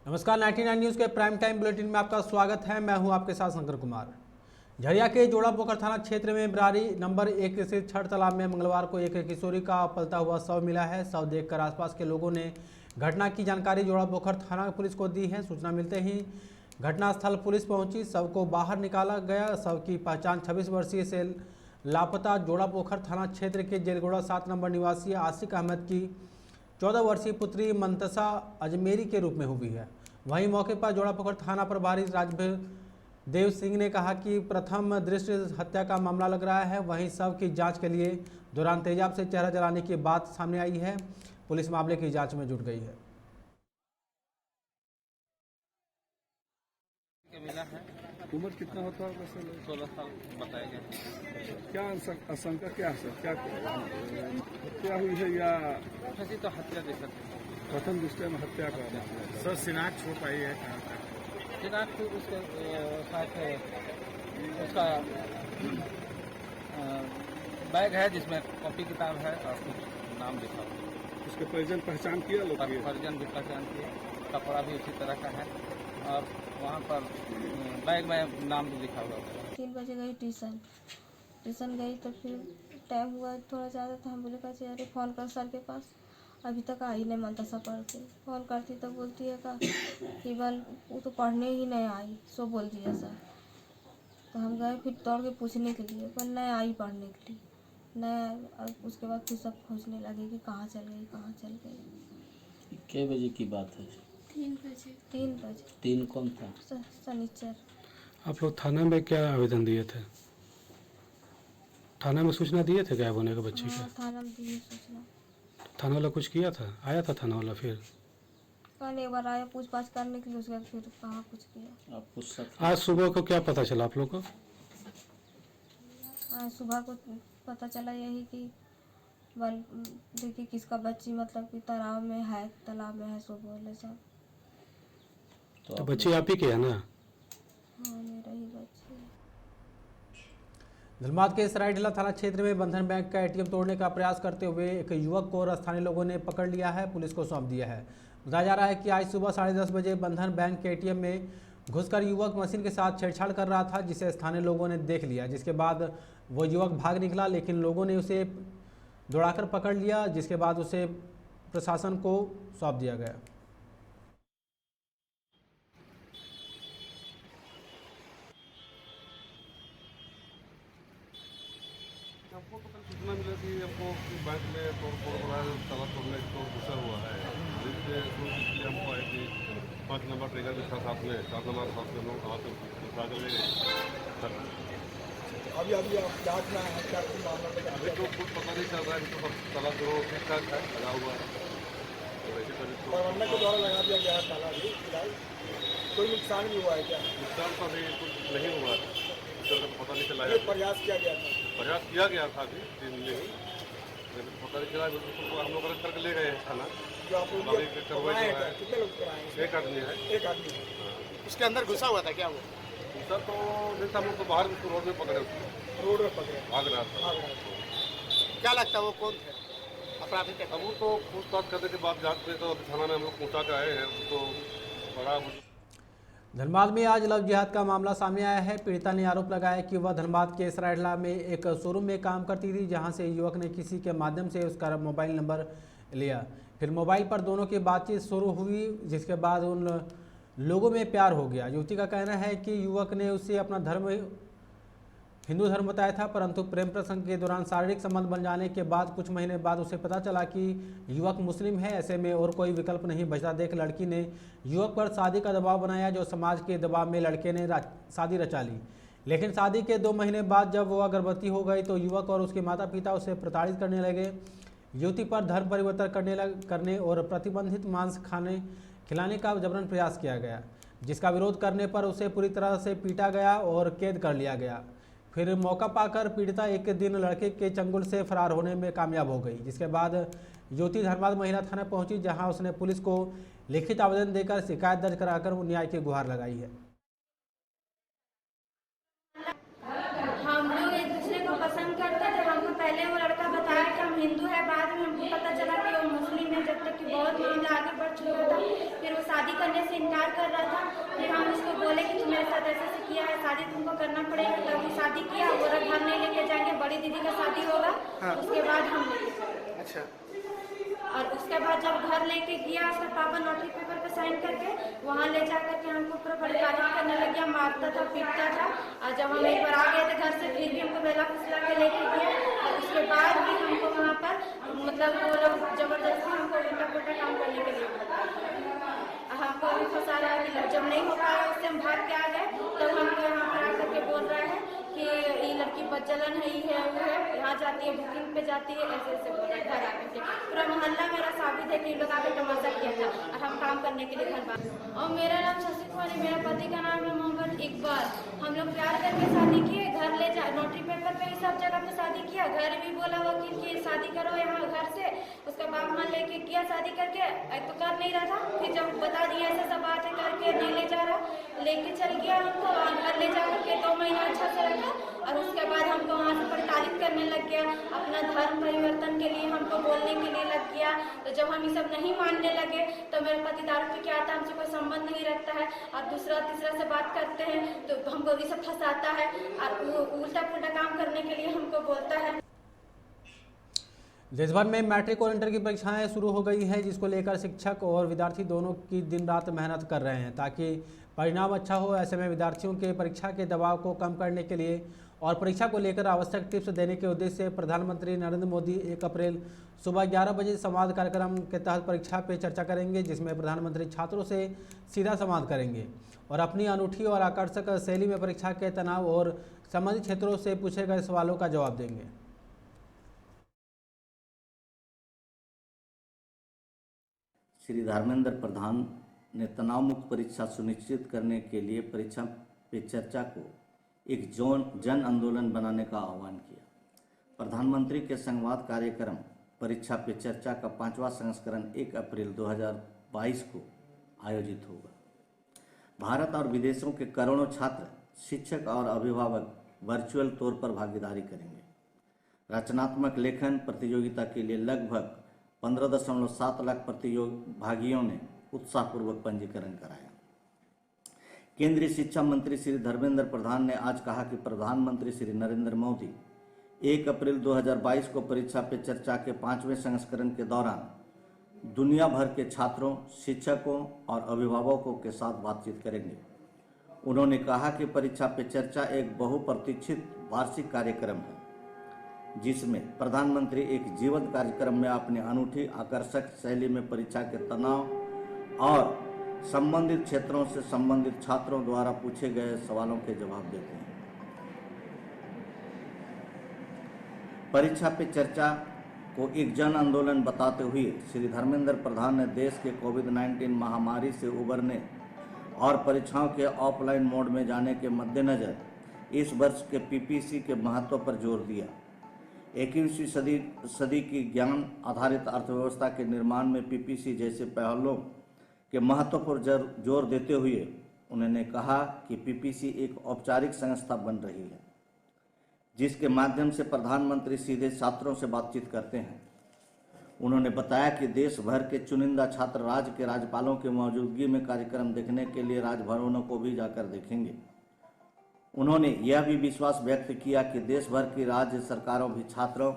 नमस्कार, 99 न्यूज़ के prime time bulletin में आपका स्वागत है। मैं हूं आपके साथ शंकर कुमार। झरिया के जोड़ापोखर थाना क्षेत्र में बरारी नंबर 1 स्थित छठ तालाब में मंगलवार को एक किशोरी का पलता हुआ शव मिला है। शव देखकर आसपास के लोगों ने घटना की जानकारी जोड़ापोखर थाना पुलिस को दी है। सूचना मिलते ही घटनास्थल पुलिस पहुंची, शव को बाहर निकाला गया। शव की पहचान 26 वर्षीय से लापता जोड़ापोखर थाना क्षेत्र के जेलगोड़ा 7 नंबर निवासी आशिक अहमद की 14 वर्षीय पुत्री मंतसा अजमेरी के रूप में हुई है। वहीं मौके पर जोड़ापोखर थाना प्रभारी राजभीर देव सिंह ने कहा कि प्रथम दृष्टि हत्या का मामला लग रहा है। वहीं शव की जांच के लिए दौरान तेजाब से चेहरा जलाने की बात सामने आई है। पुलिस मामले की जांच में जुट गई है। मिला है। उम्र कितना होता है? 16 साल बताया गया। क्या आशंका क्या है सर? क्या हुई है या ऐसी तो हत्या देखा प्रथम दृष्टया में हत्या का? सर शिनाख्त हो पाई है कहाँ तक? शिनाख्त उसके साथ उसका बैग है जिसमें कॉपी किताब है और कुछ नाम लिखा हुआ। उसके परिजन पहचान किया लोग? परिजन भी पहचान किए, कपड़ा भी उसी तरह का है और वहाँ पर बैग में नाम भी लिखा हुआ है। 3 बजे गई ट्यूशन गई तो फिर टाइम हुआ थोड़ा ज़्यादा था। हम बोले कैसे अरे फ़ोन कर सर के पास, अभी तक आई नहीं मंतसा पढ़ के। फ़ोन करती तो बोलती है कि बल वो तो पढ़ने ही नहीं आई, सो बोल दिया सर। तो हम गए फिर दौड़ के पूछने के लिए, पर नहीं आई पढ़ने के लिए, नहीं। और उसके बाद फिर सब खोजने लगे कि कहाँ चल गई। कितने बजे की बात है? 3 बजे। 3 कौन था? शनिचर। आप लोग थाना में क्या आवेदन दिए थे? थाना में सूचना दिए थे गायब होने के बच्चे हाँ, का? थाना में दिए सूचना। थाना वाला कुछ किया था? आया था थाना वाला? फिर कल एक बार आया पूछताछ करने के लिए, उसके बाद फिर कहाँ कुछ किया। आप कुछ शक? आज सुबह को क्या पता चला आप लोग को? आज सुबह को पता चला यही कि बल देखिए किसका बच्ची मतलब कि तालाब में है, सो बोले सब। तो बच्ची आप ही के है ना? हाँ, मेरा ही बच्ची है। धनबाद के सरायढेला थाना क्षेत्र में बंधन बैंक का एटीएम तोड़ने का प्रयास करते हुए एक युवक को स्थानीय लोगों ने पकड़ लिया है, पुलिस को सौंप दिया है। बताया जा रहा है कि आज सुबह 10:30 बजे बंधन बैंक के एटीएम में घुसकर युवक मशीन के साथ छेड़छाड़ कर रहा था, जिसे स्थानीय लोगों ने देख लिया। जिसके बाद वो युवक भाग निकला, लेकिन लोगों ने उसे दौड़ाकर पकड़ लिया, जिसके बाद उसे प्रशासन को सौंप दिया गया। हमको तो कल सूचना मिला कि हमको बैंक में तोड़ बड़ा ताला तोड़ने को घुसा हुआ है। इसलिए हमको आए कि 5 नंबर ट्रेगर भी था साथ में, 7 नंबर साथ में लोग वहाँ से उठा कर ले गए। अभी आप जांच में है क्या मामला? अभी तो कुछ पता नहीं चल रहा है। तो सब ताला जो ठीक ठाक है, लगा हुआ है। तो ऐसे प्रबंधन के द्वारा लगा दिया गया है ताला भी फिलहाल। कोई नुकसान भी हुआ है क्या? नुकसान तो अभी कुछ नहीं हुआ है, पता नहीं चला है। प्रयास किया गया था अभी दिन में ही, लेकिन पता नहीं चला। तो हम लोग अरेस्ट करके ले गए हैं थाना। जो आप लोग कार्रवाई जो है, कितने लोग कराए हैं? एक आदमी है। एक आदमी है। उसके अंदर घुसा हुआ था क्या वो? सर तो जैसे हम लोग तो बाहर उसको रोड में पकड़े, उसको रोड में पकड़े भाग रहा था। क्या लगता है वो कौन थे अपराधी? अब वो तो पूछताछ करने के बाद जांच में तो थाना में हम लोग पहुँचा के आए हैं। तो बड़ा धनबाद में आज लव जिहाद का मामला सामने आया है। पीड़िता ने आरोप लगाया कि वह धनबाद के सरायढेला में एक शोरूम में काम करती थी, जहां से युवक ने किसी के माध्यम से उसका मोबाइल नंबर लिया। फिर मोबाइल पर दोनों की बातचीत शुरू हुई, जिसके बाद उन लोगों में प्यार हो गया। युवती का कहना है कि युवक ने उसे अपना धर्म हिंदू धर्म बताया था, परंतु प्रेम प्रसंग के दौरान शारीरिक संबंध बन जाने के बाद कुछ महीने बाद उसे पता चला कि युवक मुस्लिम है। ऐसे में और कोई विकल्प नहीं बचता देख लड़की ने युवक पर शादी का दबाव बनाया, जो समाज के दबाव में लड़के ने शादी रचा ली। लेकिन शादी के 2 महीने बाद जब वह गर्भवती हो गई तो युवक और उसके माता पिता उसे प्रताड़ित करने लगे। युवती पर धर्म परिवर्तन करने और प्रतिबंधित मांस खिलाने का जबरन प्रयास किया गया, जिसका विरोध करने पर उसे पूरी तरह से पीटा गया और कैद कर लिया गया। फिर मौका पाकर पीड़िता एक दिन लड़के के चंगुल से फरार होने में कामयाब हो गई, जिसके बाद युवती धनबाद महिला थाना पहुंची, जहां उसने पुलिस को लिखित आवेदन देकर शिकायत दर्ज कराकर न्याय की गुहार लगाई है। हम लोग एक दूसरे को पसंद करते थे। हमको पहले वो लड़का बताया कि हम हिंदू है, बाद में हमको पता चला कि वो मुस्लिम है। जब तक कि बहुत मामला आगे बढ़ चुका था। फिर वो शादी करने से इनकार कर रहा था। फिर हम उसको बोले कि तुम मेरे साथ ऐसे ऐसे किया है, शादी तुमको करना पड़ेगा। तब वो शादी किया, बोला घर नहीं लेके जाएंगे, बड़ी दीदी का शादी होगा, उसके बाद हम लेके जाएंगे। अच्छा, और उसके बाद जब घर लेके गया, उसका पापा नोटरी पेपर पे साइन करके वहाँ ले जा करके हमको पूरा बड़ी गाली करने लग गया, मारता था, पीटता था। और जब हम एक बार आ गए थे घर से, फिर भी हमको बेला फुसला के लेके गया। और उसके बाद भी हमको वहाँ पर मतलब वो लोग जबरदस्ती हमको उल्टा पुल्टा काम करने के लिए बोला। हमको अभी फंसा रहा है कि जब नहीं हो पाया उससे हम भाग के आ गए, तब हमको यहाँ पर आकर के बोल रहा है कि ये लड़की बदजलन है, ये है वो है, यहाँ जाती है, बुकिंग पे जाती है, ऐसे ऐसे बोल रहा है। घर आकर के पूरा मोहल्ला मेरा साबित है कि लोग आके तमाशा किया था और हम काम करने के लिए घर बात। और मेरा नाम शशि कुमारी, मेरा पति का नाम है मोहम्मद इकबाल। हम लोग प्यार करके शादी किए, घर ले जा, नोटरी पेपर पे ही सब जगह पे शादी किया। घर भी बोला वकील की शादी करो यहाँ घर से, उसका बाप माँ लेके किया शादी करके, तो कर नहीं रहा था। फिर जब बता दिया ऐसा सब बातें करके नहीं ले जा रहा, लेके चल गया हमको और घर ले जा करके 2 महीना अच्छा से रखा। और उसके बाद हमको वहाँ से प्रताड़ित करने लग गया, अपना धर्म परिवर्तन के लिए हमको बोलने के लिए लग गया। तो जब हम ये सब नहीं मानने लगे तो मेरे पति दारू पी के आता, हमसे कोई संबंध नहीं रखता है और दूसरा तीसरा से बात करते हैं तो हमको ये सब फंसाता है और उल्टा पुल्टा काम करने के लिए हमको बोलता है। देश भर में मैट्रिक और इंटर की परीक्षाएं शुरू हो गई हैं, जिसको लेकर शिक्षक और विद्यार्थी दोनों की दिन रात मेहनत कर रहे हैं ताकि परिणाम अच्छा हो। ऐसे में विद्यार्थियों के परीक्षा के दबाव को कम करने के लिए और परीक्षा को लेकर आवश्यक टिप्स देने के उद्देश्य से प्रधानमंत्री नरेंद्र मोदी 1 अप्रैल सुबह 11 बजे संवाद कार्यक्रम के तहत परीक्षा पे चर्चा करेंगे, जिसमें प्रधानमंत्री छात्रों से सीधा संवाद करेंगे और अपनी अनूठी और आकर्षक शैली में परीक्षा के तनाव और संबंधित क्षेत्रों से पूछे गए सवालों का जवाब देंगे। श्री धर्मेंद्र प्रधान ने तनाव मुक्त परीक्षा सुनिश्चित करने के लिए परीक्षा पे चर्चा को एक जन आंदोलन बनाने का आह्वान किया। प्रधानमंत्री के संवाद कार्यक्रम परीक्षा पे चर्चा का 5वां संस्करण 1 अप्रैल 2022 को आयोजित होगा। भारत और विदेशों के करोड़ों छात्र, शिक्षक और अभिभावक वर्चुअल तौर पर भागीदारी करेंगे। रचनात्मक लेखन प्रतियोगिता के लिए लगभग 15.7 लाख प्रतिभागियों ने उत्साहपूर्वक पंजीकरण कराया। केंद्रीय शिक्षा मंत्री श्री धर्मेंद्र प्रधान ने आज कहा कि प्रधानमंत्री श्री नरेंद्र मोदी 1 अप्रैल 2022 को परीक्षा पे चर्चा के 5वें संस्करण के दौरान दुनिया भर के छात्रों, शिक्षकों और अभिभावकों के साथ बातचीत करेंगे। उन्होंने कहा कि परीक्षा पे चर्चा एक बहुप्रतीक्षित वार्षिक कार्यक्रम है, जिसमें प्रधानमंत्री एक जीवंत कार्यक्रम में अपनी अनूठी आकर्षक शैली में परीक्षा के तनाव और संबंधित क्षेत्रों से संबंधित छात्रों द्वारा पूछे गए सवालों के जवाब देते हैं। परीक्षा पे चर्चा को एक जन आंदोलन बताते हुए श्री धर्मेंद्र प्रधान ने देश के कोविड-19 महामारी से उबरने और परीक्षाओं के ऑफलाइन मोड में जाने के मद्देनजर इस वर्ष के पीपीसी के महत्व पर जोर दिया। 21वीं सदी की ज्ञान आधारित अर्थव्यवस्था के निर्माण में पीपीसी जैसे पहलों के महत्व पर जोर देते हुए उन्होंने कहा कि पीपीसी एक औपचारिक संस्था बन रही है, जिसके माध्यम से प्रधानमंत्री सीधे छात्रों से बातचीत करते हैं। उन्होंने बताया कि देश भर के चुनिंदा छात्र राज्य के राज्यपालों की मौजूदगी में कार्यक्रम देखने के लिए राजभवनों को भी जाकर देखेंगे। उन्होंने यह भी विश्वास व्यक्त किया कि देश भर की राज्य सरकारों भी छात्रों,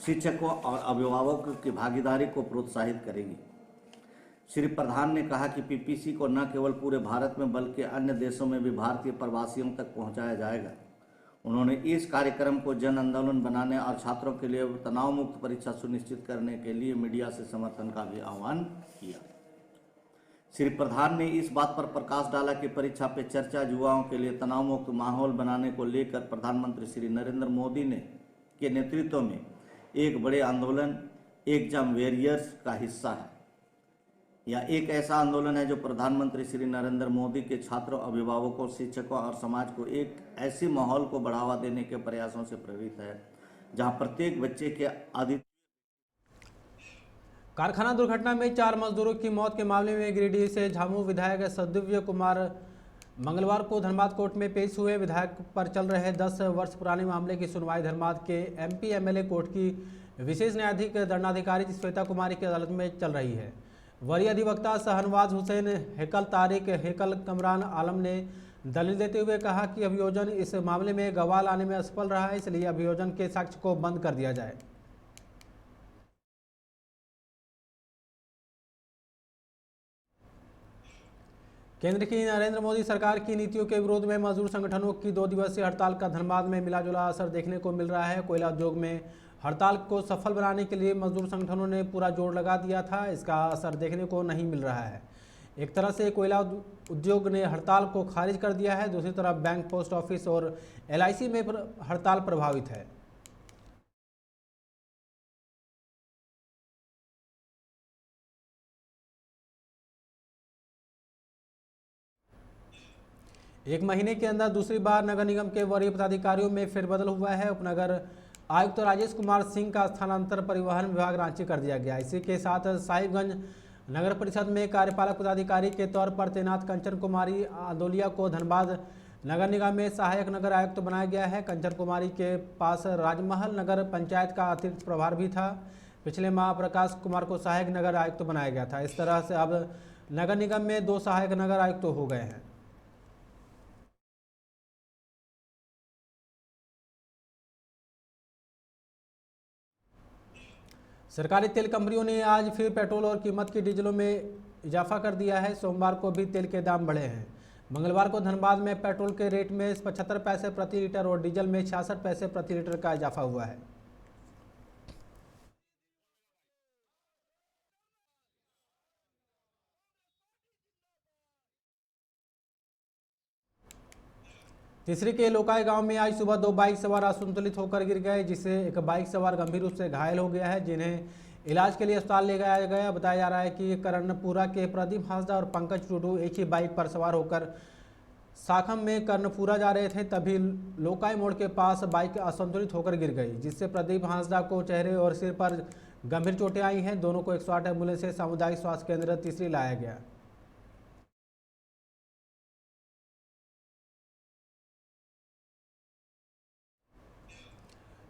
शिक्षकों और अभिभावकों की भागीदारी को प्रोत्साहित करेगी। श्री प्रधान ने कहा कि पीपीसी को न केवल पूरे भारत में बल्कि अन्य देशों में भी भारतीय प्रवासियों तक पहुंचाया जाएगा। उन्होंने इस कार्यक्रम को जन आंदोलन बनाने और छात्रों के लिए तनाव मुक्त परीक्षा सुनिश्चित करने के लिए मीडिया से समर्थन का भी आह्वान किया। श्री प्रधान ने इस बात पर प्रकाश डाला कि परीक्षा पे चर्चा युवाओं के लिए तनाव मुक्त माहौल बनाने को लेकर प्रधानमंत्री श्री नरेंद्र मोदी के नेतृत्व में एक बड़े आंदोलन एग्जाम वॉरियर्स का हिस्सा है। यह एक ऐसा आंदोलन है जो प्रधानमंत्री श्री नरेंद्र मोदी के छात्रों, अभिभावकों, शिक्षकों और समाज को एक ऐसे माहौल को बढ़ावा देने के प्रयासों से प्रेरित है जहां प्रत्येक बच्चे के कारखाना दुर्घटना में 4 मजदूरों की मौत के मामले में गिरिडीह से झामू विधायक सदिव्य कुमार मंगलवार को धनबाद कोर्ट में पेश हुए। विधायक पर चल रहे 10 वर्ष पुराने मामले की सुनवाई धनबाद के एमपी एमएलए कोर्ट की विशेष न्यायाधीश दंडाधिकारी श्वेता कुमारी की अदालत में चल रही है। वरीय अधिवक्ता शहनवाज हुसैन हेकल तारिक हेकल कमरान आलम ने दलील देते हुए कहा कि अभियोजन इस मामले में गवाह लाने में असफल रहा है, इसलिए अभियोजन के साक्ष्य को बंद कर दिया जाए। केंद्र की नरेंद्र मोदी सरकार की नीतियों के विरोध में मजदूर संगठनों की 2 दिवसीय हड़ताल का धनबाद में मिलाजुला असर देखने को मिल रहा है। कोयला उद्योग में हड़ताल को सफल बनाने के लिए मजदूर संगठनों ने पूरा जोर लगा दिया था, इसका असर देखने को नहीं मिल रहा है। एक तरह से कोयला उद्योग ने हड़ताल को खारिज कर दिया है, दूसरी तरफ बैंक, पोस्ट ऑफिस और LIC में हड़ताल प्रभावित है। एक महीने के अंदर दूसरी बार नगर निगम के वरीय पदाधिकारियों में फेरबदल हुआ है। उपनगर आयुक्त राजेश कुमार सिंह का स्थानांतरण परिवहन विभाग रांची कर दिया गया। इसी के साथ साहिबगंज नगर परिषद में कार्यपालक पदाधिकारी के तौर पर तैनात कंचन कुमारी आदोलिया को धनबाद नगर निगम में सहायक नगर आयुक्त बनाया गया है। कंचन कुमारी के पास राजमहल नगर पंचायत का अतिरिक्त प्रभार भी था। पिछले माह प्रकाश कुमार को सहायक नगर आयुक्त बनाया गया था। इस तरह से अब नगर निगम में 2 सहायक नगर आयुक्त हो गए हैं। सरकारी तेल कंपनियों ने आज फिर पेट्रोल और कीमत की डीजलों में इजाफा कर दिया है। सोमवार को भी तेल के दाम बढ़े हैं। मंगलवार को धनबाद में पेट्रोल के रेट में 75 पैसे प्रति लीटर और डीजल में 66 पैसे प्रति लीटर का इजाफा हुआ है। तीसरी के लोकाई गांव में आज सुबह 2 बाइक सवार असंतुलित होकर गिर गए, जिससे एक बाइक सवार गंभीर रूप से घायल हो गया है, जिन्हें इलाज के लिए अस्पताल ले जाया गया। बताया जा रहा है कि कर्णपुरा के प्रदीप हांसदा और पंकज टुडू एक ही बाइक पर सवार होकर साखम में कर्णपुरा जा रहे थे, तभी लोकाई मोड़ के पास बाइक असंतुलित होकर गिर गई, जिससे प्रदीप हांसदा को चेहरे और सिर पर गंभीर चोटें आई हैं। दोनों को 108 एम्बुलेंस से सामुदायिक स्वास्थ्य केंद्र तीसरी लाया गया।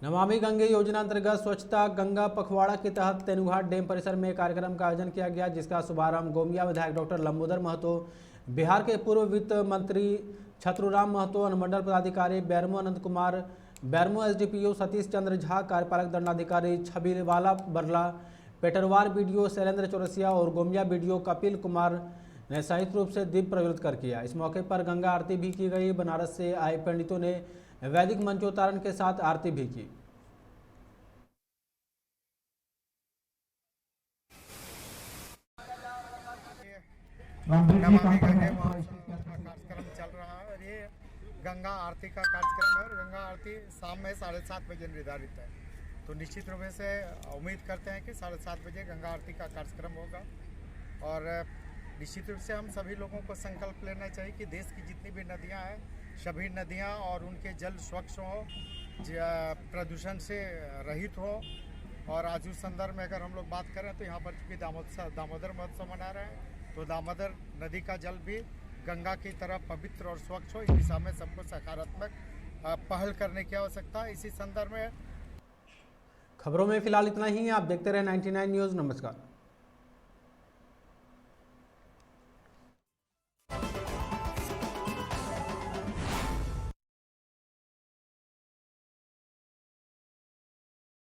नमामि गंगे योजना अंतर्गत स्वच्छता गंगा पखवाड़ा के तहत तेनुघाट डैम परिसर में कार्यक्रम का आयोजन किया गया, जिसका शुभारंभ गोमिया विधायक डॉक्टर लंबोदर महतो, बिहार के पूर्व वित्त मंत्री छतुराम महतो, अनुमंडल पदाधिकारी बैरमो अनंत कुमार, बैरमो SDPO सतीश चंद्र झा, कार्यपालक दंडाधिकारी छबीवाला बरला, पेटरवार BDO शैलेंद्र चौरसिया और गोमिया BDO कपिल कुमार ने संयुक्त रूप से दीप प्रज्वलित कर किया। इस मौके पर गंगा आरती भी की गई। बनारस से आए पंडितों ने वैदिक मंचोच्चारण के साथ आरती भी की। नमामि गंगे कार्यक्रम चल रहा है और ये गंगा आरती का कार्यक्रम है और गंगा आरती शाम में 7:30 बजे निर्धारित है। तो निश्चित रूप से उम्मीद करते हैं कि 7:30 बजे गंगा आरती का कार्यक्रम होगा और निश्चित रूप से हम सभी लोगों को संकल्प लेना चाहिए कि देश की जितनी भी नदियां हैं, सभी नदियां और उनके जल स्वच्छ हो, प्रदूषण से रहित हो। और आज उस संदर्भ में अगर हम लोग बात करें तो यहाँ पर चूँकि दामोदर महोत्सव मना रहे हैं, तो दामोदर नदी का जल भी गंगा की तरह पवित्र और स्वच्छ हो, इस दिशा में सबको सकारात्मक पहल करने की आवश्यकता है। इसी संदर्भ में खबरों में फिलहाल इतना ही। आप देखते रहे 99 न्यूज़। नमस्कार।